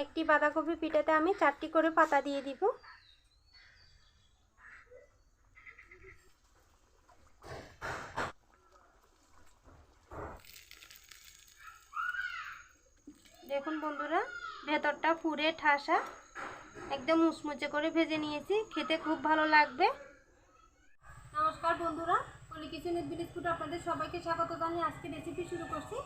একটি বাঁধাকপি পিঠাতে আমি 4টি করে পাতা দিয়ে দিব। দেখুন বন্ধুরা, ভেতরটা পুরে ঠাসা, একদম মুচমুচে করে ভেজে নিয়েছি, খেতে খুব ভালো লাগবে। নমস্কার বন্ধুরা, পলি কিচেন উইথ ভিলেজ ফুড আপনাদের সবাইকে স্বাগত জানিয়ে আজকে রেসিপি শুরু করছি।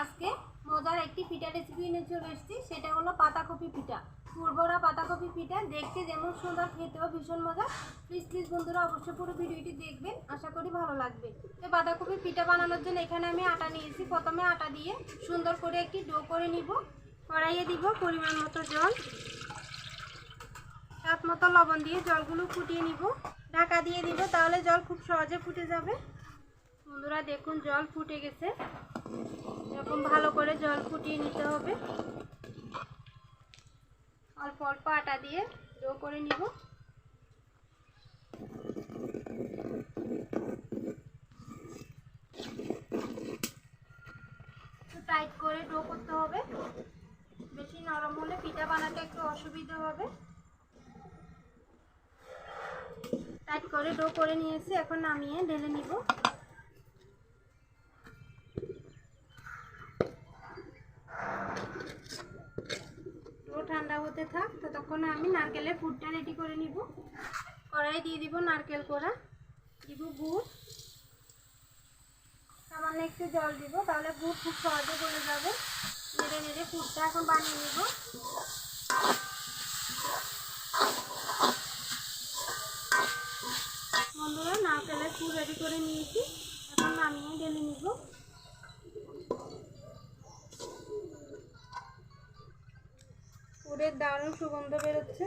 আজকে মজার একটি পিঠা রেসিপি নিয়ে চলে এসেছি, সেটা হলো পাতাকপি পিঠা। পুরভরা পাতাকপি পিঠা, দেখতে যেমন সুন্দর, খেতেও ভীষণ মজা। প্লিজ বন্ধুরা অবশ্যই পুরো ভিডিওটি দেখবেন, আশা করি ভালো লাগবে। তো বাঁধাকপি পিঠা বানানোর জন্য এখানে আমি আটা নিয়েছি। প্রথমে আটা দিয়ে সুন্দর করে একটি ডো করে নিব। কড়াইয়ে দিব পরিমাণ মতো জল, স্বাদ মতো লবণ দিয়ে জলগুলো ফুটিয়ে নিব। ঢাকা দিয়ে দিব, তাহলে জল খুব সহজে ফুটে যাবে। বন্ধুরা দেখুন, জল ফুটে গেছে। এরকম ভালো করে জল ফুটিয়ে নিতে হবে। অল্প অল্প আটা দিয়ে ডো করে নিব। টাইট করে ডো করতে হবে, বেশি নরম হলে পিঠা বানাতে একটু অসুবিধা হবে। টাইট করে ডো করে নিয়েছি, এখন নামিয়ে ঢেলে নিব। ডো ঠান্ডা হতে থাক, ততক্ষণে আমি নারকেলের পুরটা রেডি করে নিব। কড়াই দিয়ে দিব নারকেল কোড়া, দিব গুড়, সামান্য একটু জল দিব, তাহলে গুড় খুব সহজে গলে যাবে। নেড়ে নেড়ে পুরটা এখন বানিয়ে নিব। বন্ধুরা নারকেলের পুর রেডি করে নিয়েছি, এখন নামিয়ে ঢেলে নিব। পুরের দারুণ সুগন্ধ বেরোচ্ছে।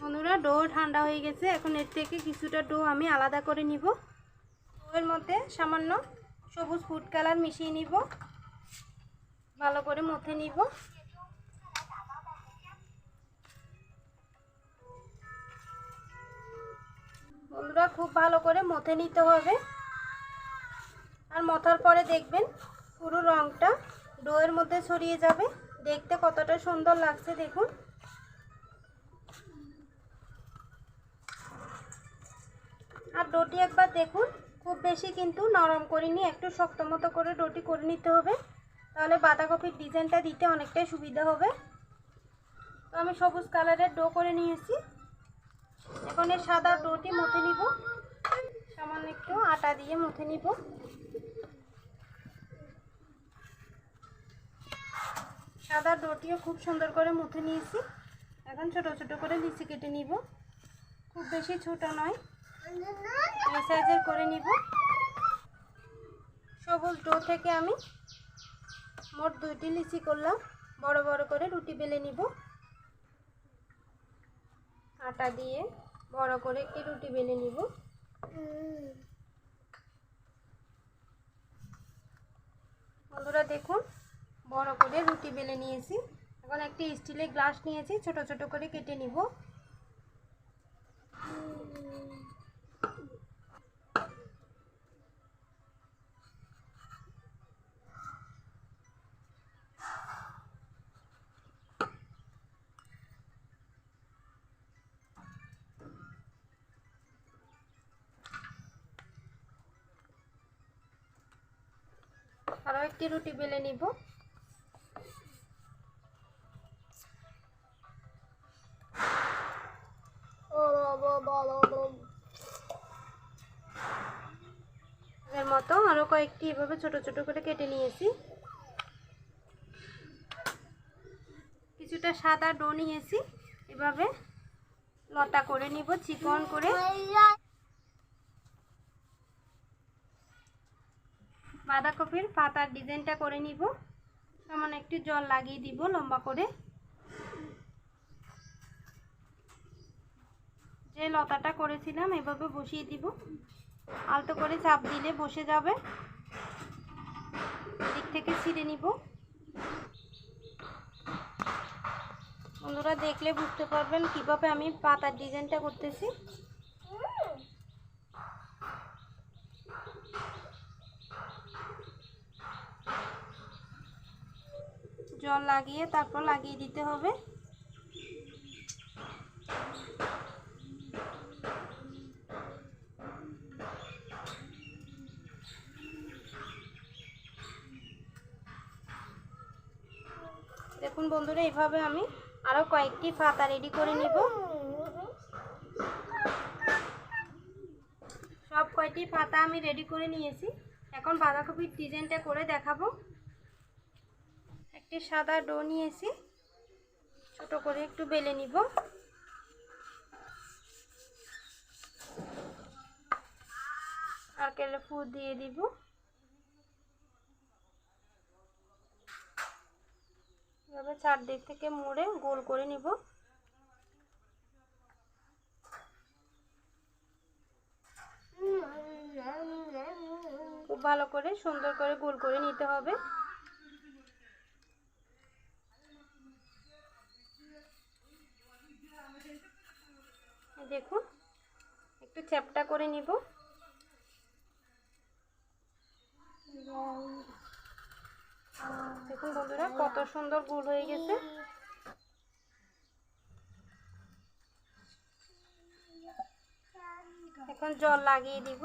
বন্ধুরা ডো ঠান্ডা হয়ে গেছে, এখন এর থেকে কিছুটা ডো আমি আলাদা করে নিব। ডোয়ের মধ্যে সামান্য সবুজ ফুড কালার মিশিয়ে নিব, ভালো করে মথে নিব। বন্ধুরা খুব ভালো করে মথে নিতে হবে। আর মথার পরে দেখবেন পুরো রঙটা ডোয়ের মধ্যে ছড়িয়ে যাবে, দেখতে কতটা সুন্দর লাগছে দেখুন। আর ডোটি একবার দেখুন, খুব বেশি কিন্তু নরম করিনি, একটু শক্ত মতো করে ডোটি করে নিতে হবে, তাহলে বাঁধাকপির ডিজাইনটা দিতে অনেকটাই সুবিধা হবে। তো আমি সবুজ কালারের ডো করে নিয়েছি, এখন এই সাদা ডোটি মথে নিব। সামান্য একটু আটা দিয়ে মথে নিব। সাদা ডোটিও খুব সুন্দর করে মথে নিয়েছি। এখন ছোট ছোট করে লিচি কেটে নিব, খুব বেশি ছোট নয়, এই সাইজের করে নিব। সবুজ ডো থেকে আমি মোট 2টি লিচি করলাম। বড় বড় করে রুটি বেলে নিব। আটা দিয়ে বড় করে একটি রুটি বেলে নিব। বন্ধুরা দেখুন, বড় করে রুটি বেলে নিয়েছি। এখন একটি স্টিলের গ্লাস নিয়েছি, ছোট ছোট করে কেটে নিব। আরও একটি রুটি বেলে নিব। এর মতো আরও কয়েকটি এভাবে ছোট ছোট করে কেটে নিয়েছি। কিছুটা সাদা ডো নিয়েছি, এভাবে লতা করে নিব চিকন করে। বাঁধাকপির পাতার ডিজাইনটা করে নিব। সামান্য একটু জল লাগিয়ে দিব লম্বা করে। যে লতাটা করেছিলাম এভাবে বসিয়ে দিব, আলতো করে চাপ দিলে বসে যাবে। দিক থেকে ছিঁড়ে নিব। বন্ধুরা দেখলে বুঝতে পারবেন কিভাবে আমি পাতার ডিজাইনটা করতেছি। জল লাগিয়ে তারপর লাগিয়ে দিতে হবে। দেখুন বন্ধুরা, এইভাবে আমি আরো কয়েকটি পাতা রেডি করে নিব। সব কয়টি পাতা আমি রেডি করে নিয়েছি। এখন বাঁধাকপির ডিজাইনটা করে দেখাবো। একটি সাদা ডো নিয়েছি, ছোট করে একটু বেলে নিব। নারকেলের ফুল দিয়ে দিব। এভাবে চারদিক থেকে মুড়ে গোল করে নিব। খুব ভালো করে সুন্দর করে গোল করে নিতে হবে। দেখুন, একটু চ্যাপটা করে নিব। দেখুন বন্ধুরা, কত সুন্দর গোল হয়ে গেছে। এখন জল লাগিয়ে দিব।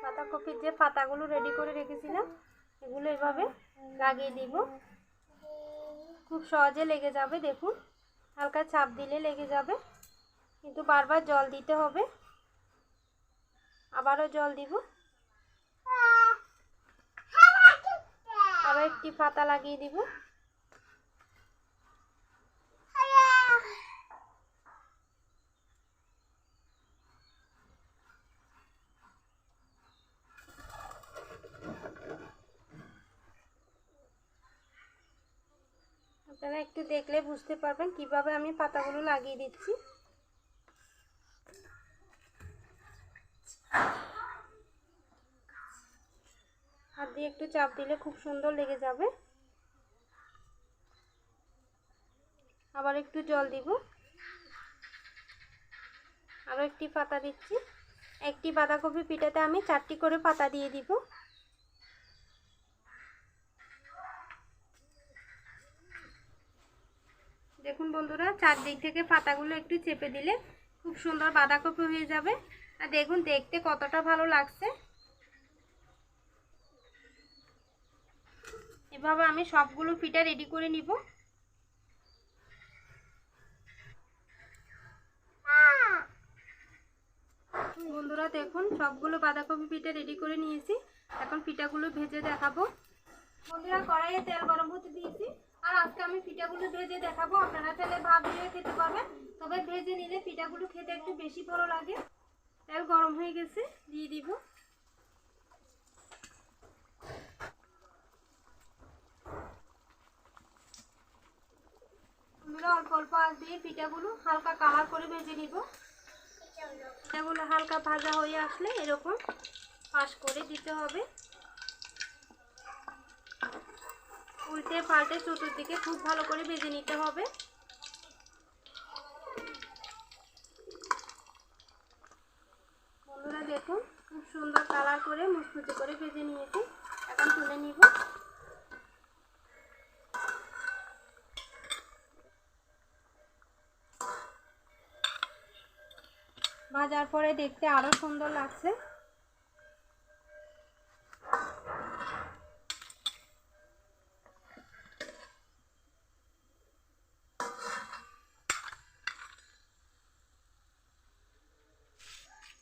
বাঁধাকপির যে পাতাগুলো রেডি করে রেখেছিলাম এগুলো এভাবে লাগিয়ে দিব। খুব সহজে লেগে যাবে। দেখুন, হালকা চাপ দিলে লেগে যাবে, কিন্তু বারবার জল দিতে হবে। আবারও জল দিব। আবার একটি পাতা লাগিয়ে দিব। আপনারা একটু দেখলে বুঝতে পারবেন কিভাবে আমি পাতাগুলো লাগিয়ে দিচ্ছি। হাত দিয়ে একটু চাপ দিলে খুব সুন্দর লেগে যাবে। আবার একটু জল দিব। আরও একটি পাতা দিচ্ছি। একটি বাঁধাকপি পিঠাতে আমি 4টি করে পাতা দিয়ে দিব। দেখুন বন্ধুরা, চারদিক থেকে পাতাগুলো একটু চেপে দিলে খুব সুন্দর বাঁধাকপি হয়ে যাবে। আর দেখুন দেখতে কতটা ভালো লাগছে। এভাবে আমি সবগুলো পিঠা রেডি করে নিব। বন্ধুরা দেখুন, সবগুলো বাঁধাকপি পিঠা রেডি করে নিয়েছি। এখন পিঠাগুলো ভেজে দেখাবো। বন্ধুরা, কড়াইয়ে তেল গরম হতে দিয়েছি। আর আজকে আমি পিঠাগুলো ভেজে দেখাবো। আপনারা চাইলে ভাপ দিয়ে খেতে পারবেন, তবে ভেজে নিলে পিঠাগুলো খেতে একটু বেশি ভালো লাগে। তেল গরম হয়ে গেছে, দিয়ে দিব। বন্ধুরা, অল্প অল্প আঁচ দিয়ে পিঠাগুলো হালকা কালার করে ভেজে নিব। পিঠাগুলো হালকা ভাজা হয়ে আসলে এরকম পাশ করে দিতে হবে। উল্টে পাল্টে চতুর্দিকে খুব ভালো করে ভেজে নিতে হবে। বন্ধুরা দেখুন, খুব সুন্দর কালার করে মুচমুচে করে ভেজে নিয়েছি। এখন তুলে নিব। ভাজার পরে দেখতে আরো সুন্দর লাগছে।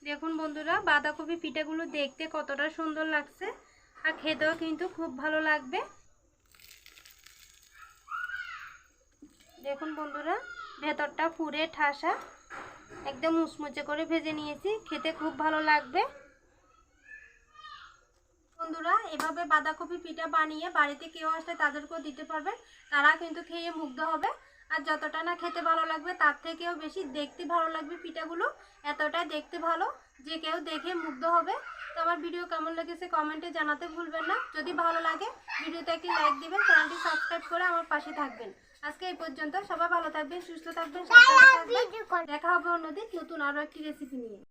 দেখুন বন্ধুরা, বাঁধাকপি পিঠাগুলো দেখতে কতটা সুন্দর লাগছে, আর খেতেও কিন্তু খুব ভালো লাগবে। দেখুন বন্ধুরা, ভেতরটা পুরে ঠাসা, একদম মুচমুচে করে ভেজে নিয়েছি। খেতে খুব ভালো লাগবে। বন্ধুরা, এভাবে বাঁধাকপি পিঠা বানিয়ে বাড়িতে কেউ আসলে তাদেরকেও দিতে পারবেন। তারা কিন্তু খেয়ে মুগ্ধ হবে। আর যতটা না খেতে ভালো লাগবে তার থেকেও বেশি দেখতে ভালো লাগবে। পিঠাগুলো এতটাই দেখতে ভালো যে কেউ দেখে মুগ্ধ হবে। তো আমার ভিডিও কেমন লেগেছে কমেন্টে জানাতে ভুলবেন না। যদি ভালো লাগে ভিডিওতে একটি লাইক দিবেন, চ্যানেলটি সাবস্ক্রাইব করে আমার পাশে থাকবেন। আজকে এই পর্যন্ত। সবাই ভালো থাকবেন, সুস্থ থাকবেন, সাবধানে থাকবেন। দেখা হবে অন্যদিন নতুন আরও একটি রেসিপি নিয়ে।